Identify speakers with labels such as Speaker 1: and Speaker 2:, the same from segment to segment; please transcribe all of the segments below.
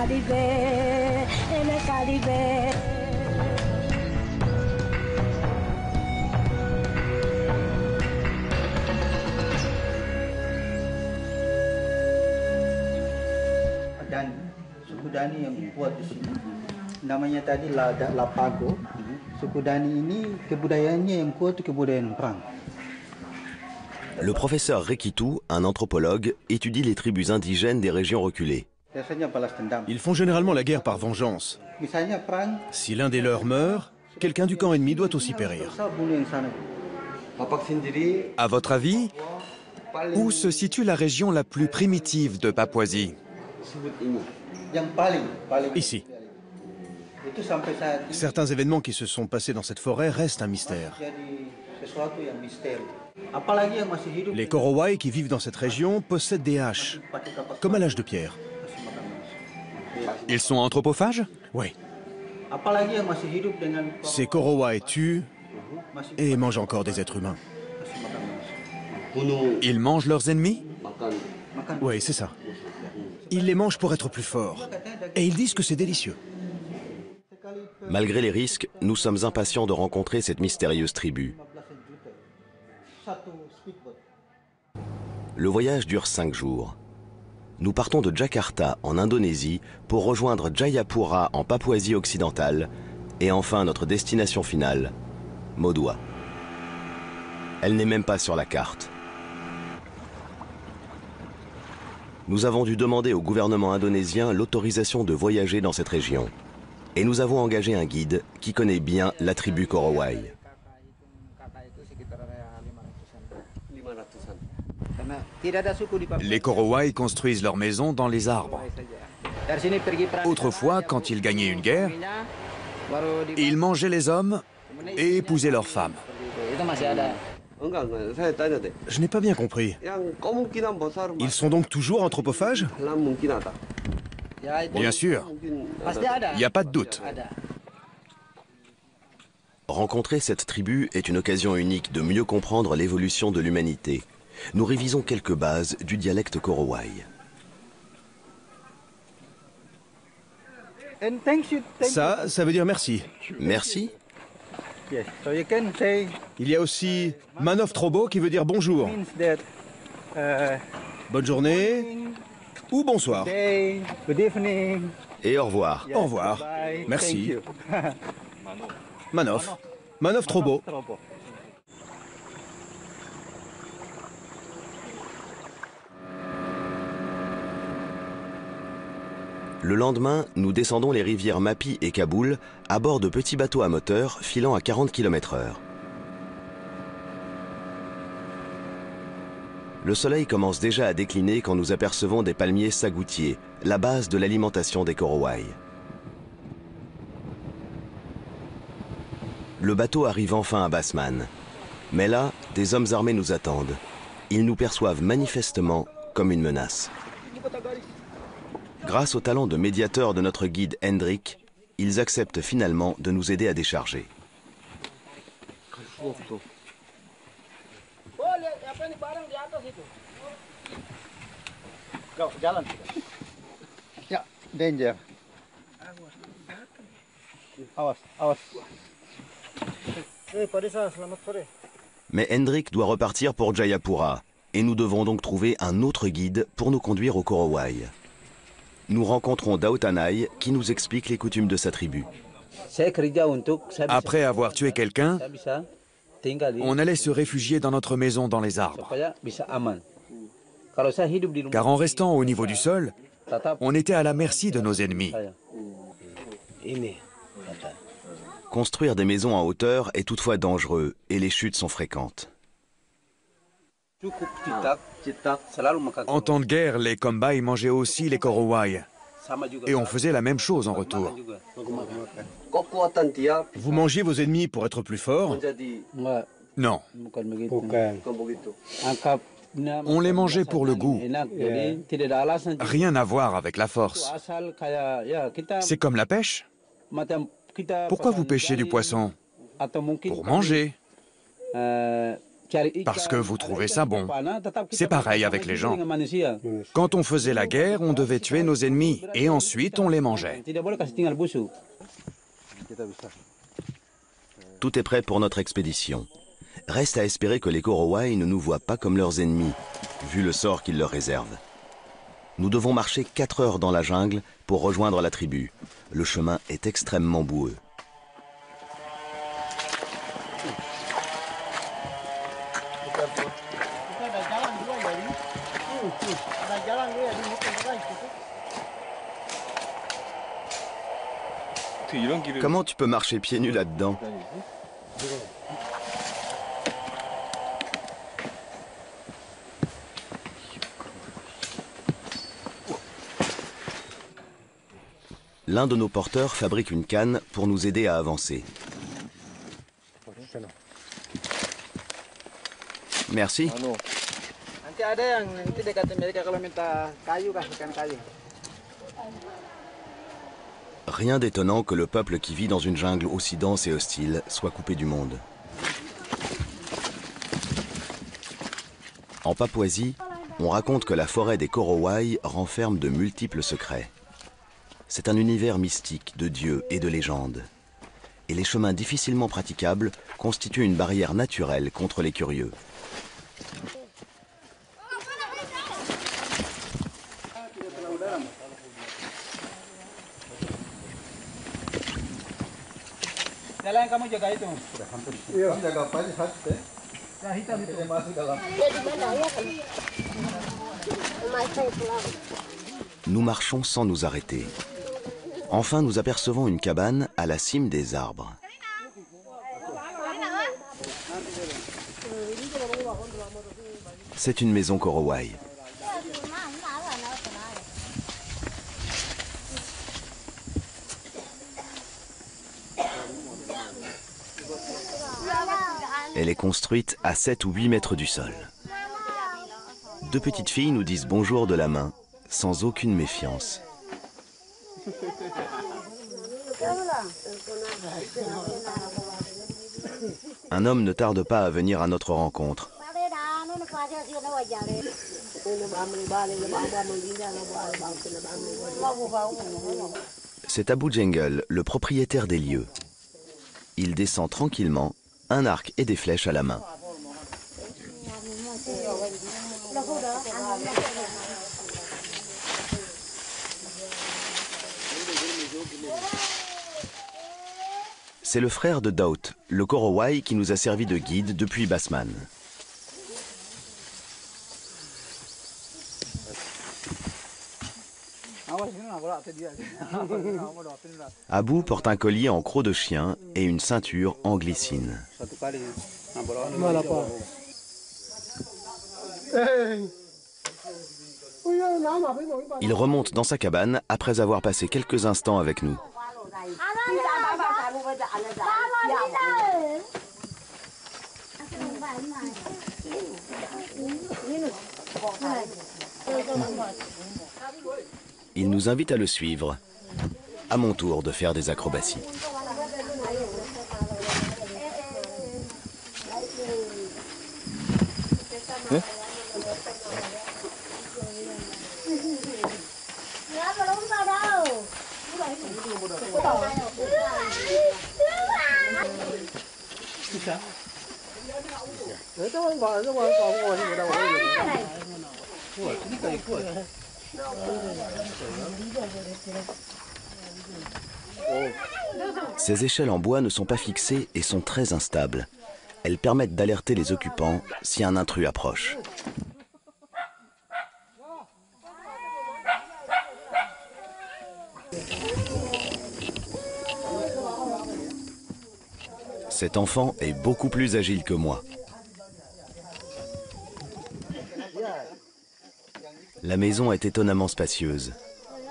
Speaker 1: Dan suku Dani yang kuat di sini. Namanya tadi Lapago. Suku Dani ini kebudayaannya yang kuat itu kebudayaan perang.
Speaker 2: Le professeur Rekitu, un anthropologue, étudie les tribus indigènes des régions reculées.
Speaker 3: Ils font généralement la guerre par vengeance. Si l'un des leurs meurt, quelqu'un du camp ennemi doit aussi périr.
Speaker 4: À votre avis, où se situe la région la plus primitive de Papouasie?
Speaker 3: Ici. Certains événements qui se sont passés dans cette forêt restent un mystère. Les Korowai qui vivent dans cette région possèdent des haches, comme à l'âge de pierre.
Speaker 4: Ils sont anthropophages?
Speaker 3: Oui. Ces Korowai tuent et mangent encore des êtres humains.
Speaker 4: Ils mangent leurs ennemis?
Speaker 3: Oui, c'est ça. Ils les mangent pour être plus forts. Et ils disent que c'est délicieux.
Speaker 2: Malgré les risques, nous sommes impatients de rencontrer cette mystérieuse tribu. Le voyage dure 5 jours. Nous partons de Jakarta, en Indonésie, pour rejoindre Jayapura, en Papouasie occidentale, et enfin notre destination finale, Modua. Elle n'est même pas sur la carte. Nous avons dû demander au gouvernement indonésien l'autorisation de voyager dans cette région. Et nous avons engagé un guide qui connaît bien la tribu Korowai.
Speaker 4: Les Korowai construisent leurs maisons dans les arbres. Autrefois, quand ils gagnaient une guerre, ils mangeaient les hommes et épousaient leurs femmes.
Speaker 3: Je n'ai pas bien compris. Ils sont donc toujours anthropophages?
Speaker 4: Bien sûr, il n'y a pas de doute.
Speaker 2: Rencontrer cette tribu est une occasion unique de mieux comprendre l'évolution de l'humanité. Nous révisons quelques bases du dialecte Korowai.
Speaker 3: Ça veut dire merci.
Speaker 2: Merci.
Speaker 3: Il y a aussi Manof Trobo qui veut dire bonjour. Bonne journée ou bonsoir.
Speaker 2: Et au revoir.
Speaker 3: Au revoir. Merci. Manof. Manof Trobo.
Speaker 2: Le lendemain, nous descendons les rivières Mapi et Kaboul à bord de petits bateaux à moteur filant à 40 km/h. Le soleil commence déjà à décliner quand nous apercevons des palmiers sagoutiers, la base de l'alimentation des Korowai. Le bateau arrive enfin à Basman. Mais là, des hommes armés nous attendent. Ils nous perçoivent manifestement comme une menace. Grâce au talent de médiateur de notre guide Hendrik, ils acceptent finalement de nous aider à décharger.
Speaker 1: Danger. Awas, awas.
Speaker 2: Mais Hendrik doit repartir pour Jayapura, et nous devons donc trouver un autre guide pour nous conduire au Korowai. Nous rencontrons Daotanai qui nous explique les coutumes de sa tribu.
Speaker 4: Après avoir tué quelqu'un, on allait se réfugier dans notre maison dans les arbres. Car en restant au niveau du sol, on était à la merci de nos ennemis.
Speaker 2: Construire des maisons en hauteur est toutefois dangereux et les chutes sont fréquentes.
Speaker 4: En temps de guerre, les Kombai mangeaient aussi les Korowai. Et on faisait la même chose en retour.
Speaker 3: Vous mangez vos ennemis pour être plus fort?
Speaker 4: Non. On les mangeait pour le goût. Rien à voir avec la force. C'est comme la pêche. Pourquoi vous pêchez du poisson? Pour manger. Parce que vous trouvez ça bon. C'est pareil avec les gens. Quand on faisait la guerre, on devait tuer nos ennemis et ensuite on les mangeait.
Speaker 2: Tout est prêt pour notre expédition. Reste à espérer que les Korowai ne nous voient pas comme leurs ennemis, vu le sort qu'ils leur réservent. Nous devons marcher 4 heures dans la jungle pour rejoindre la tribu. Le chemin est extrêmement boueux. Comment tu peux marcher pieds nus là-dedans? L'un de nos porteurs fabrique une canne pour nous aider à avancer. Merci. Rien d'étonnant que le peuple qui vit dans une jungle aussi dense et hostile soit coupé du monde. En Papouasie, on raconte que la forêt des Korowai renferme de multiples secrets. C'est un univers mystique de dieux et de légendes. Et les chemins difficilement praticables constituent une barrière naturelle contre les curieux. Nous marchons sans nous arrêter. Enfin, nous apercevons une cabane à la cime des arbres. C'est une maison Korowai. Elle est construite à 7 ou 8 mètres du sol. 2 petites filles nous disent bonjour de la main, sans aucune méfiance. Un homme ne tarde pas à venir à notre rencontre. C'est Abou Djengel, le propriétaire des lieux. Il descend tranquillement, un arc et des flèches à la main. C'est le frère de Daout, le Korowai qui nous a servi de guide depuis Basman. Abou porte un collier en croc de chien et une ceinture en glycine. Il remonte dans sa cabane après avoir passé quelques instants avec nous. Il nous invite à le suivre. À mon tour de faire des acrobaties. Ces échelles en bois ne sont pas fixées et sont très instables. Elles permettent d'alerter les occupants si un intrus approche. Cet enfant est beaucoup plus agile que moi. La maison est étonnamment spacieuse.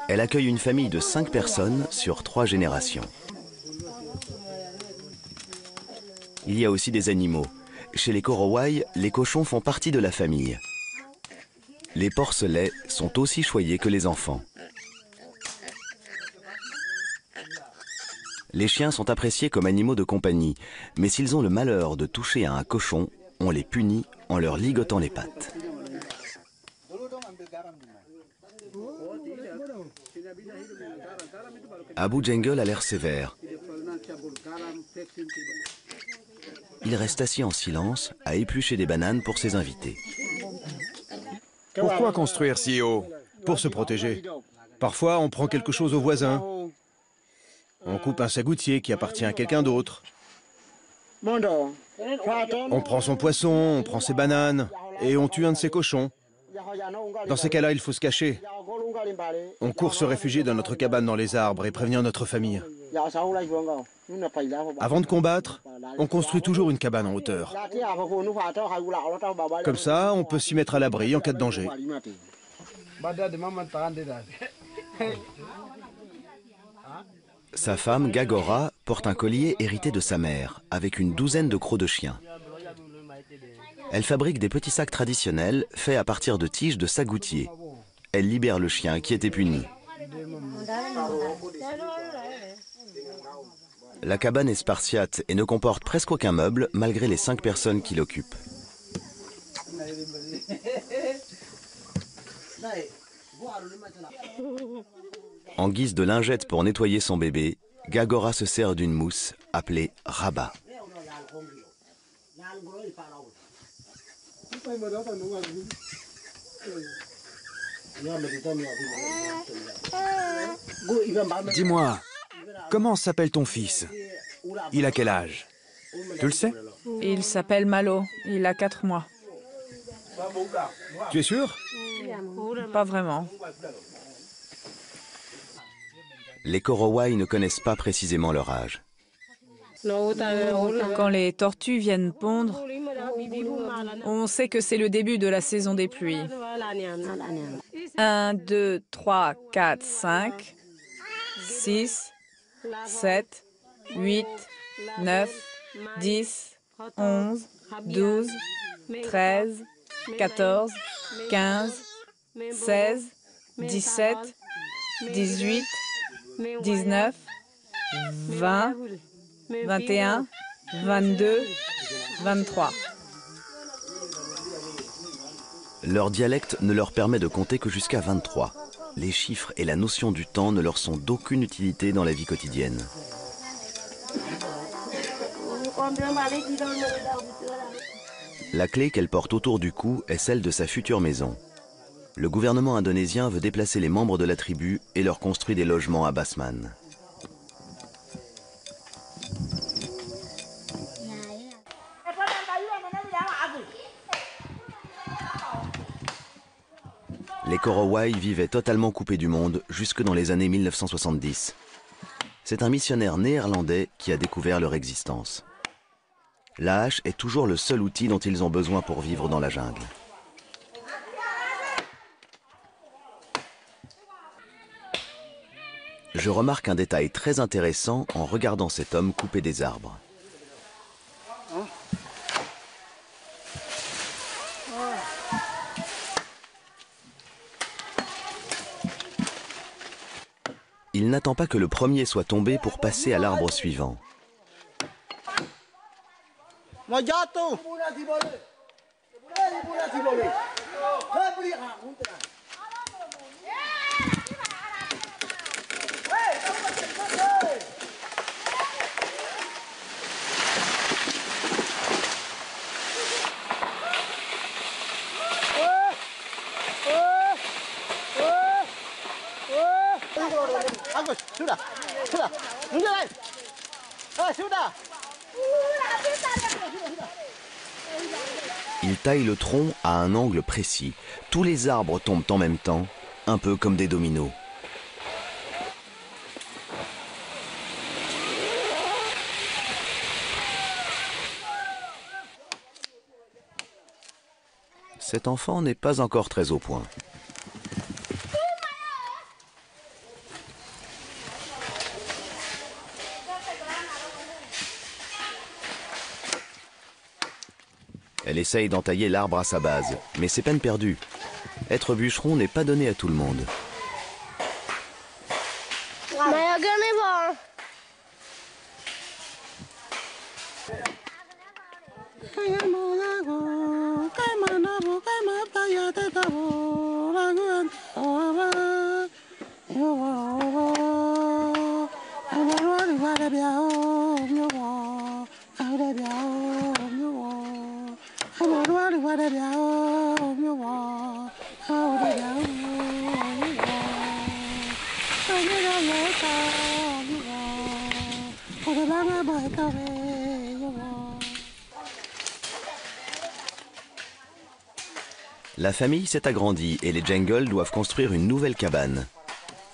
Speaker 2: Elle accueille une famille de 5 personnes sur 3 générations. Il y a aussi des animaux. Chez les Korowai, les cochons font partie de la famille. Les porcelets sont aussi choyés que les enfants. Les chiens sont appréciés comme animaux de compagnie, mais s'ils ont le malheur de toucher à un cochon, on les punit en leur ligotant les pattes. Abu Jengle a l'air sévère. Il reste assis en silence à éplucher des bananes pour ses invités.
Speaker 4: Pourquoi construire si haut?
Speaker 3: Pour se protéger. Parfois, on prend quelque chose au voisin. On coupe un sagoutier qui appartient à quelqu'un d'autre. On prend son poisson, on prend ses bananes et on tue un de ses cochons. Dans ces cas-là, il faut se cacher. On court se réfugier dans notre cabane dans les arbres et prévenir notre famille. Avant de combattre, on construit toujours une cabane en hauteur. Comme ça, on peut s'y mettre à l'abri en cas de danger.
Speaker 2: Sa femme, Gagora, porte un collier hérité de sa mère, avec une douzaine de crocs de chien. Elle fabrique des petits sacs traditionnels faits à partir de tiges de sagoutier. Elle libère le chien qui était puni. La cabane est spartiate et ne comporte presque aucun meuble malgré les 5 personnes qui l'occupent. En guise de lingette pour nettoyer son bébé, Gagora se sert d'une mousse appelée rabat.
Speaker 4: Dis-moi, comment s'appelle ton fils? Il a quel âge? Tu le sais?
Speaker 5: Il s'appelle Malo, il a 4 mois.
Speaker 3: Tu es sûr?
Speaker 5: Pas vraiment.
Speaker 2: Les Korowai ne connaissent pas précisément leur âge.
Speaker 5: Quand les tortues viennent pondre, on sait que c'est le début de la saison des pluies. 1, 2, 3, 4, 5, 6, 7, 8, 9, 10, 11, 12, 13, 14, 15, 16, 17, 18, 19, 20, 21, 22, 23.
Speaker 2: Leur dialecte ne leur permet de compter que jusqu'à 23. Les chiffres et la notion du temps ne leur sont d'aucune utilité dans la vie quotidienne. La clé qu'elle porte autour du cou est celle de sa future maison. Le gouvernement indonésien veut déplacer les membres de la tribu et leur construit des logements à Basman. Les Korowai vivaient totalement coupés du monde jusque dans les années 1970. C'est un missionnaire néerlandais qui a découvert leur existence. La hache est toujours le seul outil dont ils ont besoin pour vivre dans la jungle. Je remarque un détail très intéressant en regardant cet homme couper des arbres. Il n'attend pas que le premier soit tombé pour passer à l'arbre suivant. Il taille le tronc à un angle précis. Tous les arbres tombent en même temps, un peu comme des dominos. Cet enfant n'est pas encore très au point. Elle essaye d'entailler l'arbre à sa base, mais c'est peine perdue. Être bûcheron n'est pas donné à tout le monde. La famille s'est agrandie et les Jengel doivent construire une nouvelle cabane.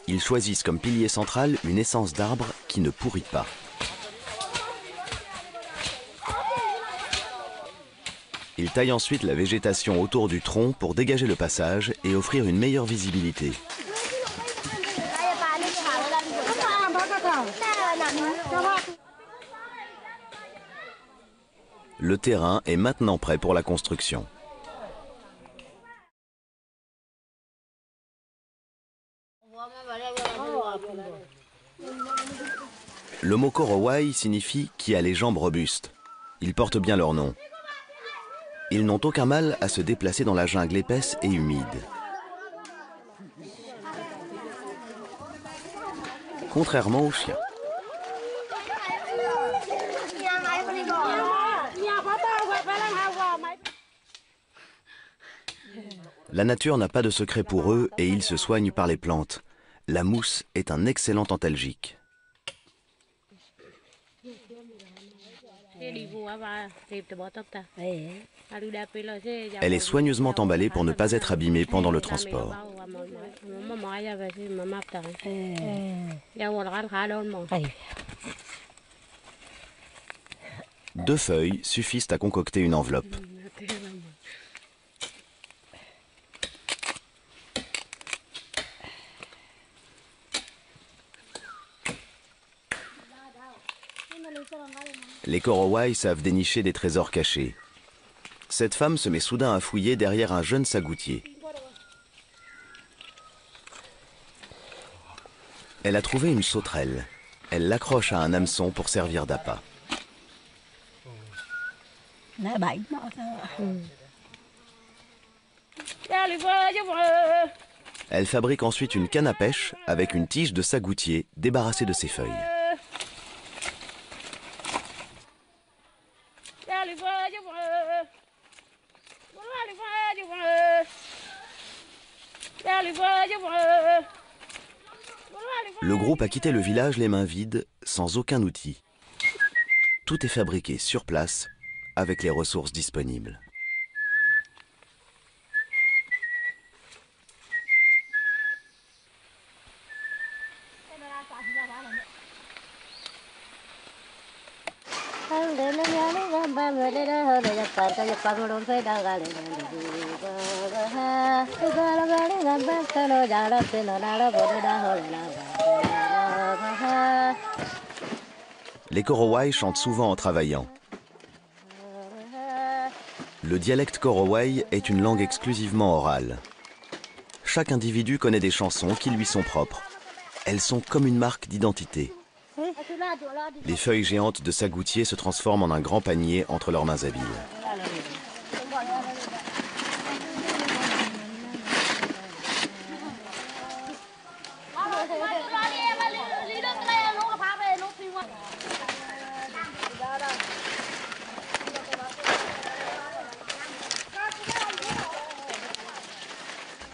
Speaker 2: Ils choisissent comme pilier central une essence d'arbre qui ne pourrit pas. Ils taillent ensuite la végétation autour du tronc pour dégager le passage et offrir une meilleure visibilité. Le terrain est maintenant prêt pour la construction. Le mot Korowai signifie « qui a les jambes robustes ». Ils portent bien leur nom. Ils n'ont aucun mal à se déplacer dans la jungle épaisse et humide. Contrairement aux chiens. La nature n'a pas de secret pour eux et ils se soignent par les plantes. La mousse est un excellent antalgique. Elle est soigneusement emballée pour ne pas être abîmée pendant le transport. Deux feuilles suffisent à concocter une enveloppe. Les Korowai savent dénicher des trésors cachés. Cette femme se met soudain à fouiller derrière un jeune sagoutier. Elle a trouvé une sauterelle. Elle l'accroche à un hameçon pour servir d'appât. Elle fabrique ensuite une canne à pêche avec une tige de sagoutier débarrassée de ses feuilles. Le groupe a quitté le village les mains vides, sans aucun outil. Tout est fabriqué sur place, avec les ressources disponibles. Les Korowai chantent souvent en travaillant. Le dialecte Korowai est une langue exclusivement orale. Chaque individu connaît des chansons qui lui sont propres. Elles sont comme une marque d'identité. Les feuilles géantes de sagoutier se transforment en un grand panier entre leurs mains habiles.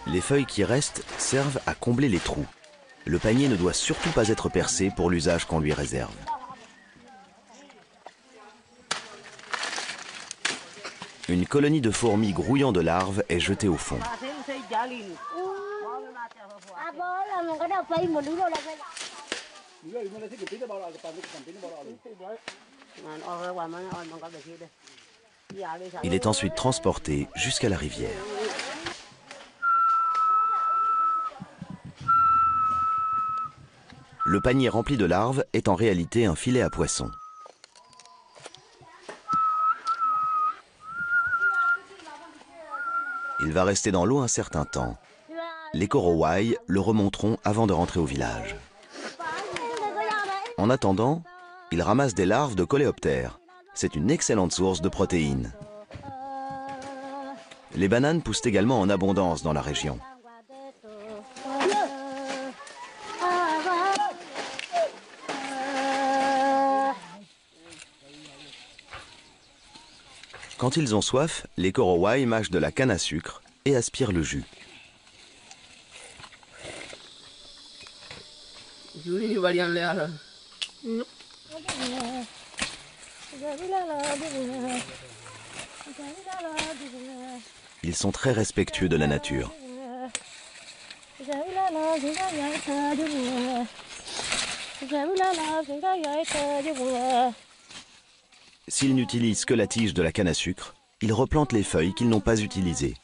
Speaker 2: Les feuilles qui restent servent à combler les trous. Le panier ne doit surtout pas être percé pour l'usage qu'on lui réserve. Une colonie de fourmis grouillant de larves est jetée au fond. Il est ensuite transporté jusqu'à la rivière. Le panier rempli de larves est en réalité un filet à poissons. Il va rester dans l'eau un certain temps. Les Korowai le remonteront avant de rentrer au village. En attendant, ils ramassent des larves de coléoptères. C'est une excellente source de protéines. Les bananes poussent également en abondance dans la région. Quand ils ont soif, les Korowai mâchent de la canne à sucre et aspirent le jus. Ils sont très respectueux de la nature. S'ils n'utilisent que la tige de la canne à sucre, ils replantent les feuilles qu'ils n'ont pas utilisées.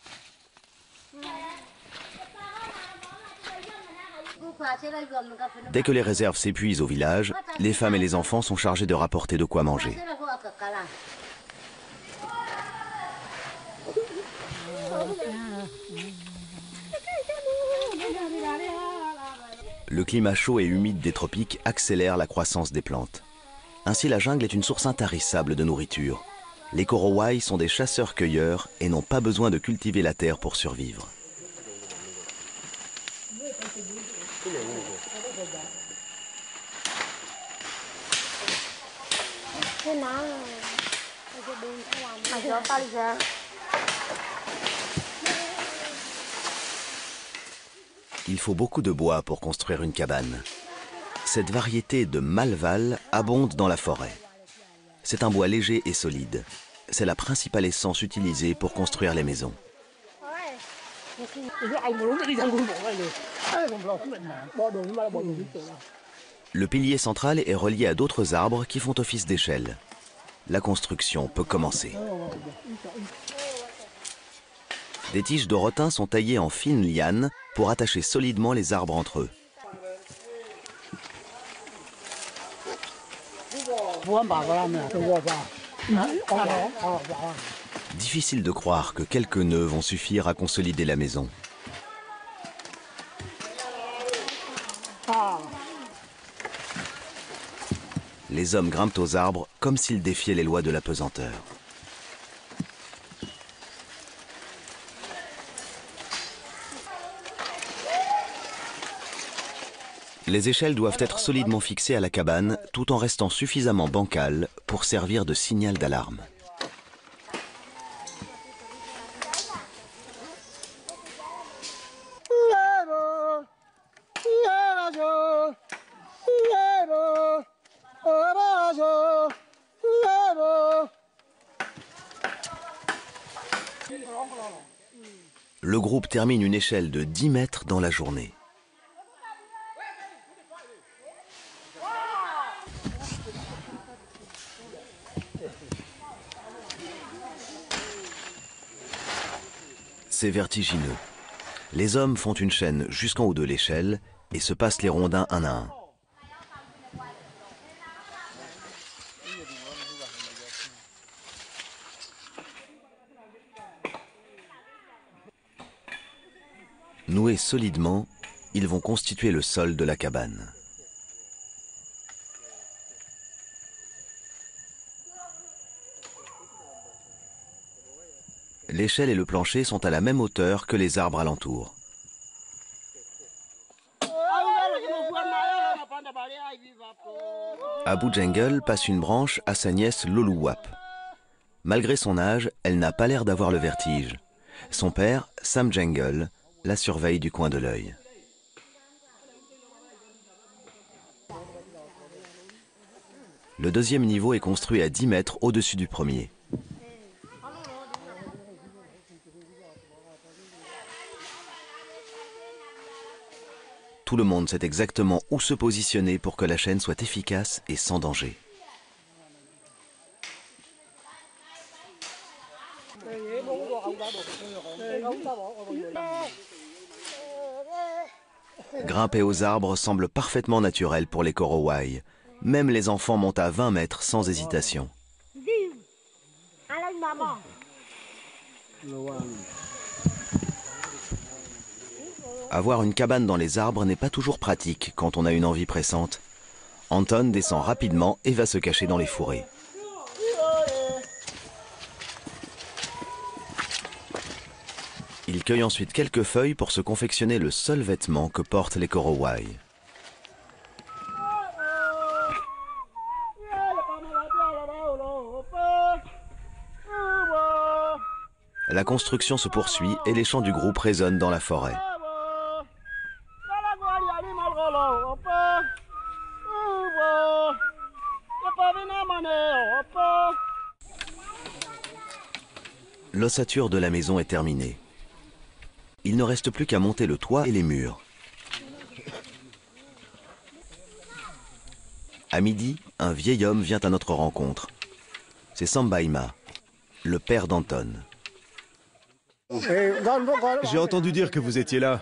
Speaker 2: Dès que les réserves s'épuisent au village, les femmes et les enfants sont chargés de rapporter de quoi manger. Le climat chaud et humide des tropiques accélère la croissance des plantes. Ainsi, la jungle est une source intarissable de nourriture. Les Korowai sont des chasseurs-cueilleurs et n'ont pas besoin de cultiver la terre pour survivre. Il faut beaucoup de bois pour construire une cabane. Cette variété de malval abonde dans la forêt. C'est un bois léger et solide. C'est la principale essence utilisée pour construire les maisons. Le pilier central est relié à d'autres arbres qui font office d'échelle. La construction peut commencer. Des tiges de rotin sont taillées en fines lianes pour attacher solidement les arbres entre eux. Difficile de croire que quelques nœuds vont suffire à consolider la maison. Les hommes grimpent aux arbres comme s'ils défiaient les lois de la pesanteur. Les échelles doivent être solidement fixées à la cabane tout en restant suffisamment bancales pour servir de signal d'alarme. Le groupe termine une échelle de 10 mètres dans la journée. C'est vertigineux. Les hommes font une chaîne jusqu'en haut de l'échelle et se passent les rondins un à un. Noués solidement, ils vont constituer le sol de la cabane. L'échelle et le plancher sont à la même hauteur que les arbres alentours. Abu Jungle passe une branche à sa nièce Loluwap. Malgré son âge, elle n'a pas l'air d'avoir le vertige. Son père, Sam Jungle, la surveille du coin de l'œil. Le deuxième niveau est construit à 10 mètres au-dessus du premier. Tout le monde sait exactement où se positionner pour que la chaîne soit efficace et sans danger. Grimper aux arbres semble parfaitement naturel pour les Korowai. Même les enfants montent à 20 mètres sans hésitation. Avoir une cabane dans les arbres n'est pas toujours pratique quand on a une envie pressante. Anton descend rapidement et va se cacher dans les fourrés. Il cueille ensuite quelques feuilles pour se confectionner le seul vêtement que portent les Korowai. La construction se poursuit et les chants du groupe résonnent dans la forêt. L'ossature de la maison est terminée. Il ne reste plus qu'à monter le toit et les murs. À midi, un vieil homme vient à notre rencontre. C'est Sambaima, le père d'Anton.
Speaker 3: J'ai entendu dire que vous étiez là.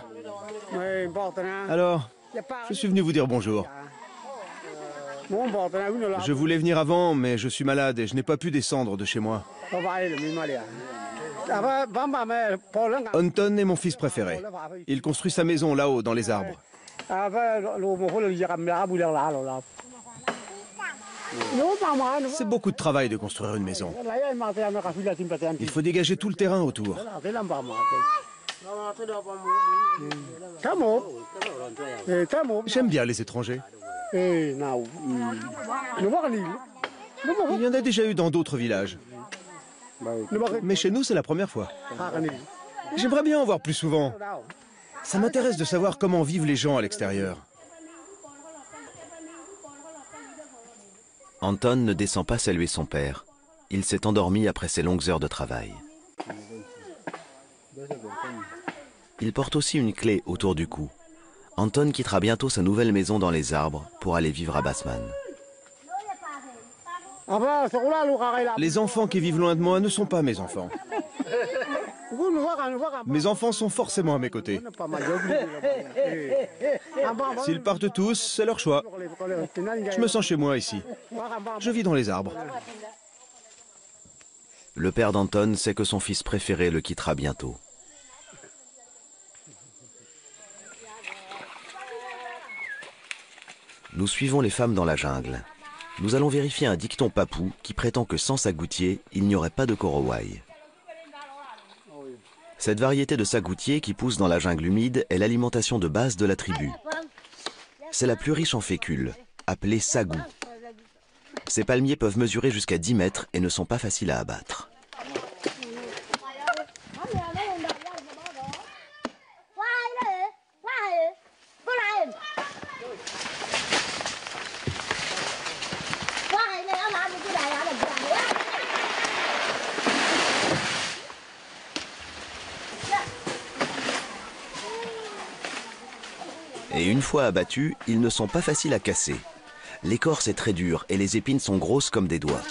Speaker 3: Alors, je suis venu vous dire bonjour. Je voulais venir avant, mais je suis malade et je n'ai pas pu descendre de chez moi. Anton est mon fils préféré. Il construit sa maison là-haut, dans les arbres. C'est beaucoup de travail de construire une maison. Il faut dégager tout le terrain autour. J'aime bien les étrangers. Il y en a déjà eu dans d'autres villages. Mais chez nous, c'est la première fois. J'aimerais bien en voir plus souvent. Ça m'intéresse de savoir comment vivent les gens à l'extérieur.
Speaker 2: Anton ne descend pas saluer son père. Il s'est endormi après ses longues heures de travail. Il porte aussi une clé autour du cou. Anton quittera bientôt sa nouvelle maison dans les arbres pour aller vivre à Basman.
Speaker 3: Les enfants qui vivent loin de moi ne sont pas mes enfants. Mes enfants sont forcément à mes côtés. S'ils partent tous, c'est leur choix. Je me sens chez moi ici. Je vis dans les arbres.
Speaker 2: Le père d'Anton sait que son fils préféré le quittera bientôt. Nous suivons les femmes dans la jungle. Nous allons vérifier un dicton papou qui prétend que sans sagoutier, il n'y aurait pas de Korowai. Cette variété de sagoutier qui pousse dans la jungle humide est l'alimentation de base de la tribu. C'est la plus riche en fécule, appelée sagou. Ces palmiers peuvent mesurer jusqu'à 10 mètres et ne sont pas faciles à abattre. Et une fois abattus, ils ne sont pas faciles à casser. L'écorce est très dure et les épines sont grosses comme des doigts.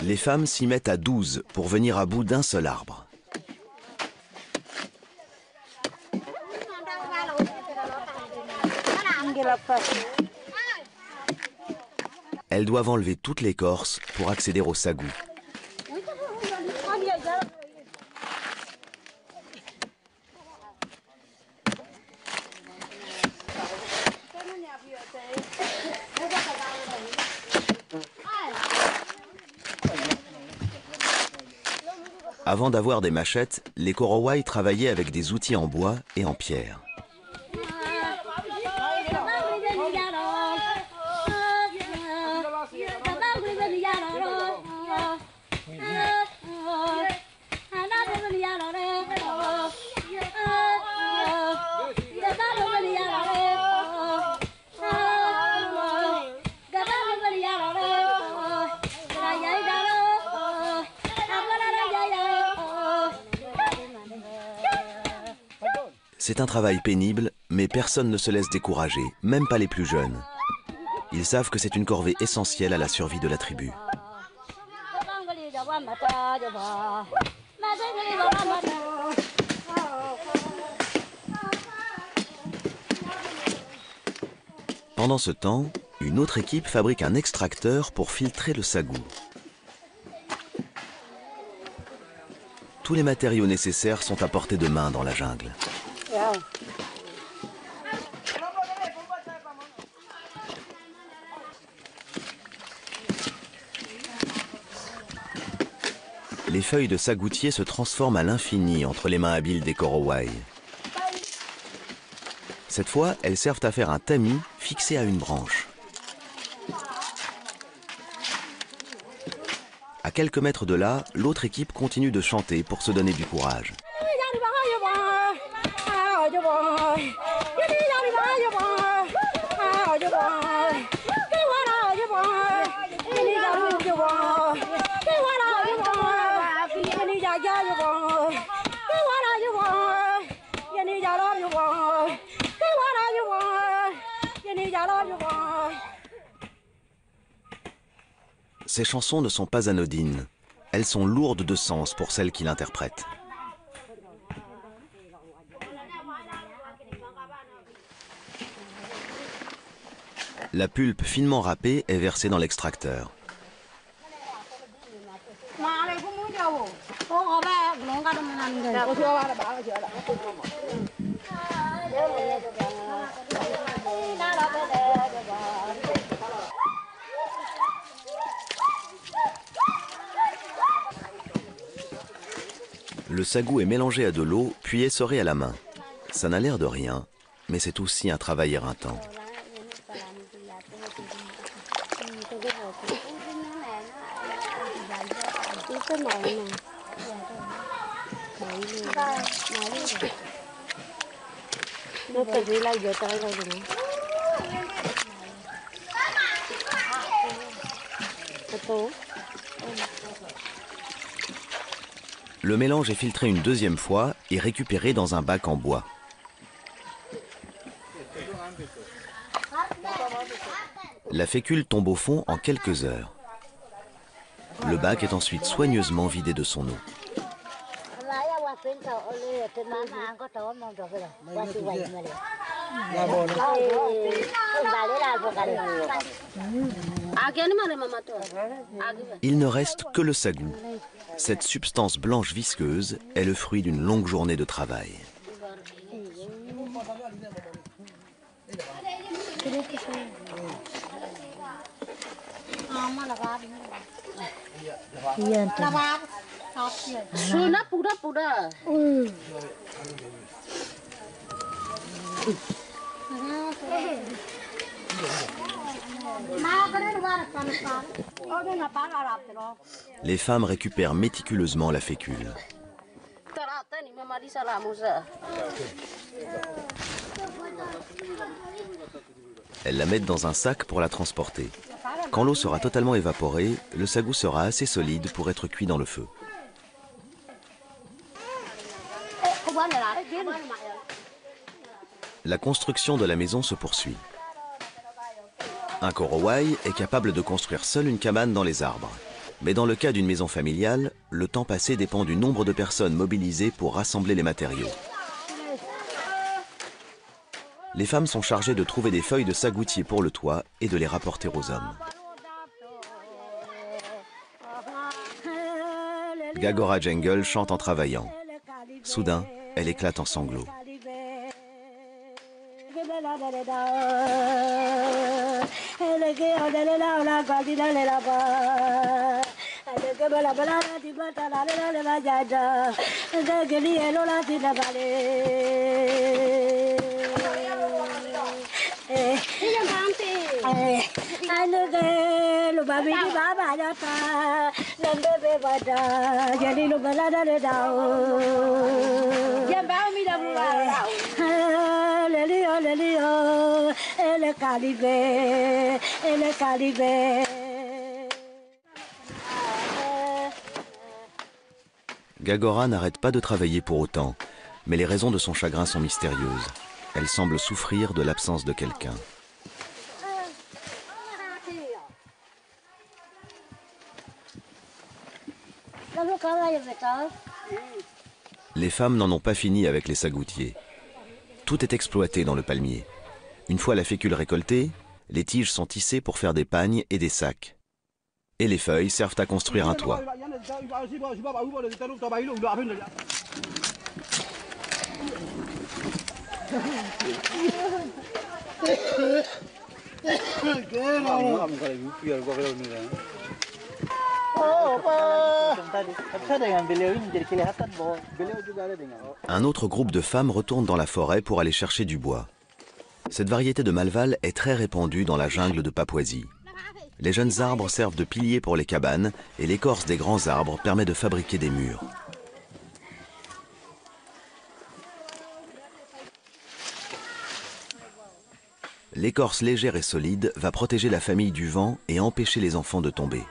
Speaker 2: Les femmes s'y mettent à 12 pour venir à bout d'un seul arbre. Elles doivent enlever toute l'écorce pour accéder au sagou. Avant d'avoir des machettes, les Korowai travaillaient avec des outils en bois et en pierre. C'est un travail pénible, mais personne ne se laisse décourager, même pas les plus jeunes. Ils savent que c'est une corvée essentielle à la survie de la tribu. Pendant ce temps, une autre équipe fabrique un extracteur pour filtrer le sagou. Tous les matériaux nécessaires sont à portée de main dans la jungle. Les feuilles de sagoutier se transforment à l'infini entre les mains habiles des Korowai. Cette fois, elles servent à faire un tamis fixé à une branche. À quelques mètres de là, l'autre équipe continue de chanter pour se donner du courage. Ces chansons ne sont pas anodines. Elles sont lourdes de sens pour celles qui l'interprètent. La pulpe finement râpée est versée dans l'extracteur. Le sagou est mélangé à de l'eau, puis essoré à la main. Ça n'a l'air de rien, mais c'est aussi un travail éreintant. Le mélange est filtré une deuxième fois et récupéré dans un bac en bois. La fécule tombe au fond en quelques heures. Le bac est ensuite soigneusement vidé de son eau. Il ne reste que le sagou. Cette substance blanche visqueuse est le fruit d'une longue journée de travail. Les femmes récupèrent méticuleusement la fécule. Elles la mettent dans un sac pour la transporter. Quand l'eau sera totalement évaporée, le sagou sera assez solide pour être cuit dans le feu. La construction de la maison se poursuit. Un Korowai est capable de construire seul une cabane dans les arbres. Mais dans le cas d'une maison familiale, le temps passé dépend du nombre de personnes mobilisées pour rassembler les matériaux. Les femmes sont chargées de trouver des feuilles de sagoutier pour le toit et de les rapporter aux hommes. Gagora Jungle chante en travaillant. Soudain, elle éclate en sanglots. Gagora n'arrête pas de travailler pour autant, mais les raisons de son chagrin sont mystérieuses. Elle semble souffrir de l'absence de quelqu'un. Les femmes n'en ont pas fini avec les sagoutiers. Tout est exploité dans le palmier. Une fois la fécule récoltée, les tiges sont tissées pour faire des pagnes et des sacs. Et les feuilles servent à construire un toit. Un autre groupe de femmes retourne dans la forêt pour aller chercher du bois. Cette variété de malval est très répandue dans la jungle de Papouasie. Les jeunes arbres servent de piliers pour les cabanes et l'écorce des grands arbres permet de fabriquer des murs. L'écorce légère et solide va protéger la famille du vent et empêcher les enfants de tomber.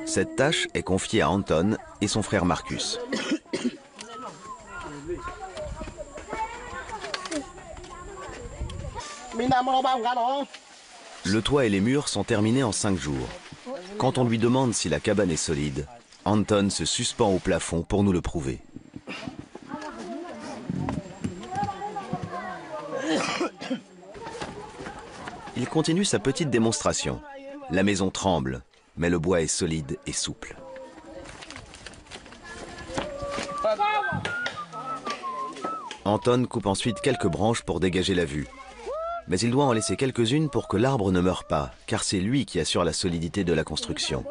Speaker 2: Cette tâche est confiée à Anton et son frère Marcus. Le toit et les murs sont terminés en 5 jours. Quand on lui demande si la cabane est solide, Anton se suspend au plafond pour nous le prouver. Il continue sa petite démonstration. La maison tremble, mais le bois est solide et souple. Anton coupe ensuite quelques branches pour dégager la vue. Mais il doit en laisser quelques-unes pour que l'arbre ne meure pas, car c'est lui qui assure la solidité de la construction.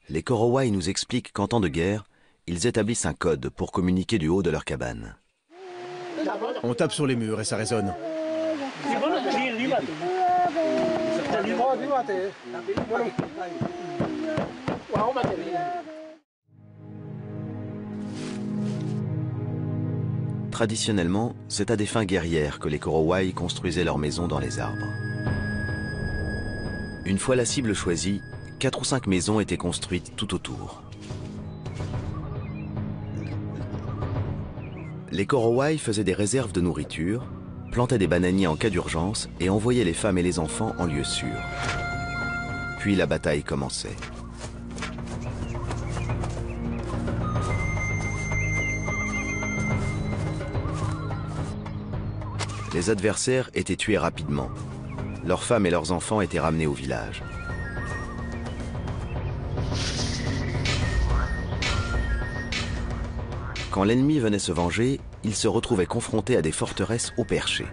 Speaker 2: Les Korowai nous expliquent qu'en temps de guerre, ils établissent un code pour communiquer du haut de leur cabane.
Speaker 3: On tape sur les murs et ça résonne.
Speaker 2: Traditionnellement, c'est à des fins guerrières que les Korowai construisaient leurs maisons dans les arbres. Une fois la cible choisie, 4 ou 5 maisons étaient construites tout autour. Les Korowai faisaient des réserves de nourriture, plantaient des bananiers en cas d'urgence et envoyaient les femmes et les enfants en lieu sûr. Puis la bataille commençait. Les adversaires étaient tués rapidement. Leurs femmes et leurs enfants étaient ramenés au village. Quand l'ennemi venait se venger, il se retrouvait confronté à des forteresses haut perchées.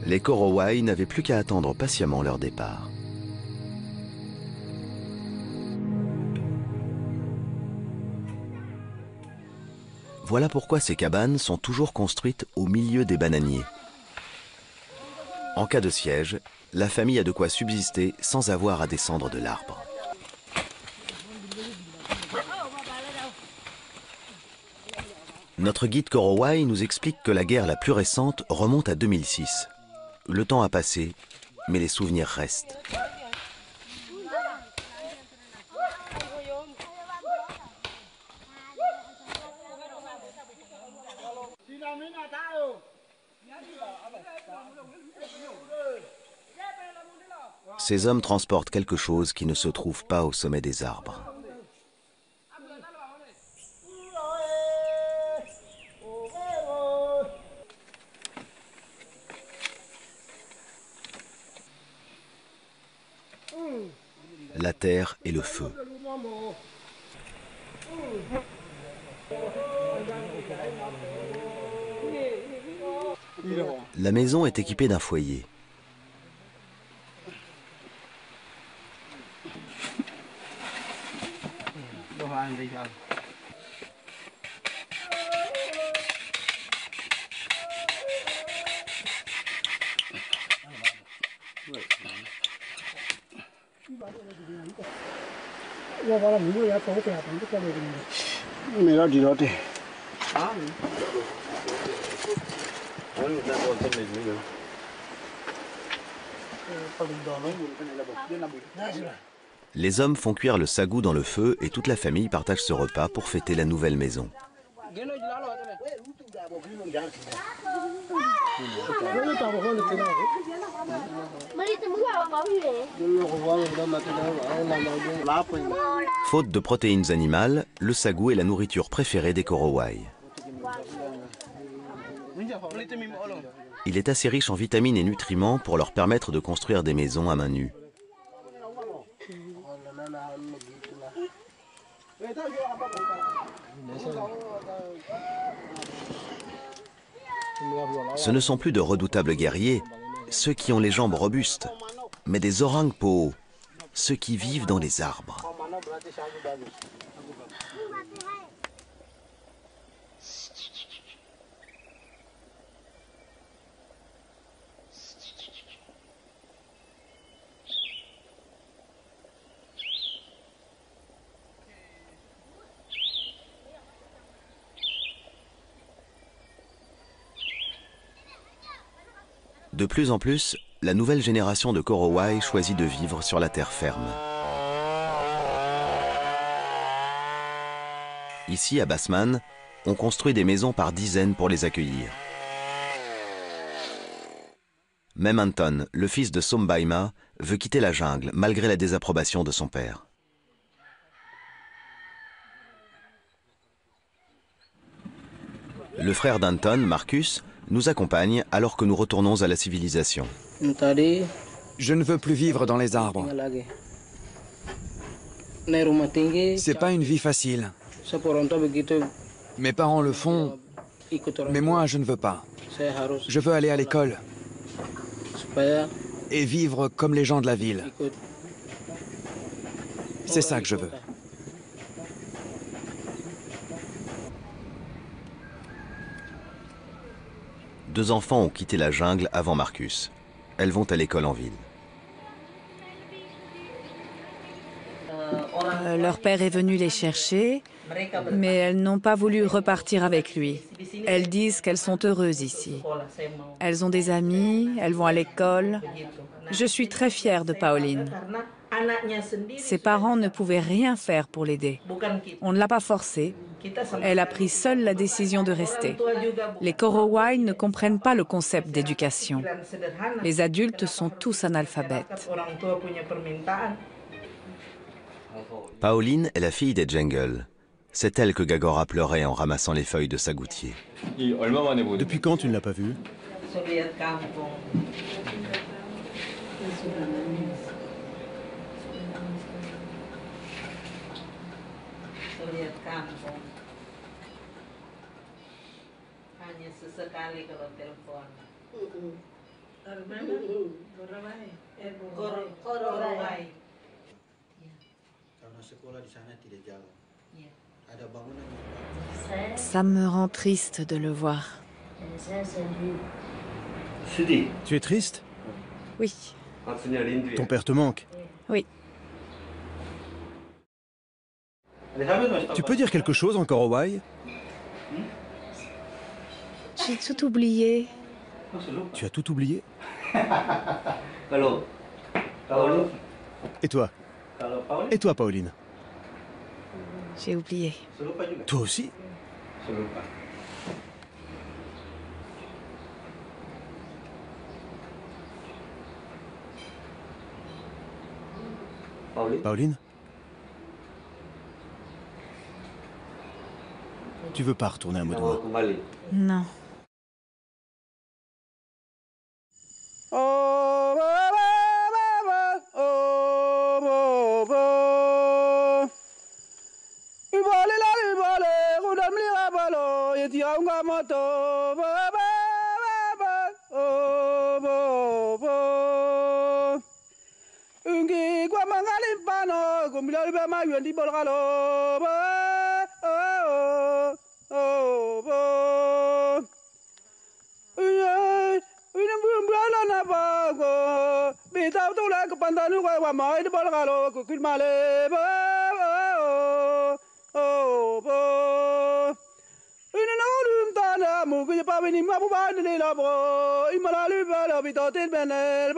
Speaker 2: Les Korowai n'avaient plus qu'à attendre patiemment leur départ. Voilà pourquoi ces cabanes sont toujours construites au milieu des bananiers. En cas de siège, la famille a de quoi subsister sans avoir à descendre de l'arbre. Notre guide Korowai nous explique que la guerre la plus récente remonte à 2006. Le temps a passé, mais les souvenirs restent. Ces hommes transportent quelque chose qui ne se trouve pas au sommet des arbres. La terre et le feu. La maison est équipée d'un foyer. Les hommes font cuire le sagou dans le feu et toute la famille partage ce repas pour fêter la nouvelle maison. Faute de protéines animales, le sagou est la nourriture préférée des Korowai. Il est assez riche en vitamines et nutriments pour leur permettre de construire des maisons à main nue. Ce ne sont plus de redoutables guerriers, ceux qui ont les jambes robustes, mais des orang po, ceux qui vivent dans les arbres. De plus en plus, la nouvelle génération de Korowai choisit de vivre sur la terre ferme. Ici, à Basman, on construit des maisons par dizaines pour les accueillir. Même Anton, le fils de Sombaima, veut quitter la jungle malgré la désapprobation de son père. Le frère d'Anton, Marcus, nous accompagne alors que nous retournons à la civilisation.
Speaker 4: Je ne veux plus vivre dans les arbres. C'est pas une vie facile. Mes parents le font, mais moi je ne veux pas. Je veux aller à l'école et vivre comme les gens de la ville. C'est ça que je veux.
Speaker 2: Deux enfants ont quitté la jungle avant Marcus. Elles vont à l'école en ville.
Speaker 5: Leur père est venu les chercher, mais elles n'ont pas voulu repartir avec lui. Elles disent qu'elles sont heureuses ici. Elles ont des amis, elles vont à l'école. Je suis très fière de Pauline. Ses parents ne pouvaient rien faire pour l'aider. On ne l'a pas forcée. Elle a pris seule la décision de rester. Les Korowai ne comprennent pas le concept d'éducation. Les adultes sont tous analphabètes.
Speaker 2: Pauline est la fille des Jengel. C'est elle que Gagora pleurait en ramassant les feuilles de sagoutier.
Speaker 3: Depuis quand tu ne l'as pas vue?
Speaker 5: Ça me rend triste de le voir.
Speaker 3: Tu es triste?
Speaker 5: Oui,
Speaker 3: Ton père te manque.
Speaker 5: oui.
Speaker 3: Tu peux dire quelque chose en Korowai?
Speaker 5: J'ai tout oublié.
Speaker 3: Tu as tout oublié? Et toi? Et toi, Pauline?
Speaker 5: J'ai oublié.
Speaker 3: Toi aussi? Pauline? Tu veux pas retourner à Modoua?
Speaker 5: Non.
Speaker 6: Mungkin Pak Winim Abu Bakar ni labo, imalalu bala bitotin benel.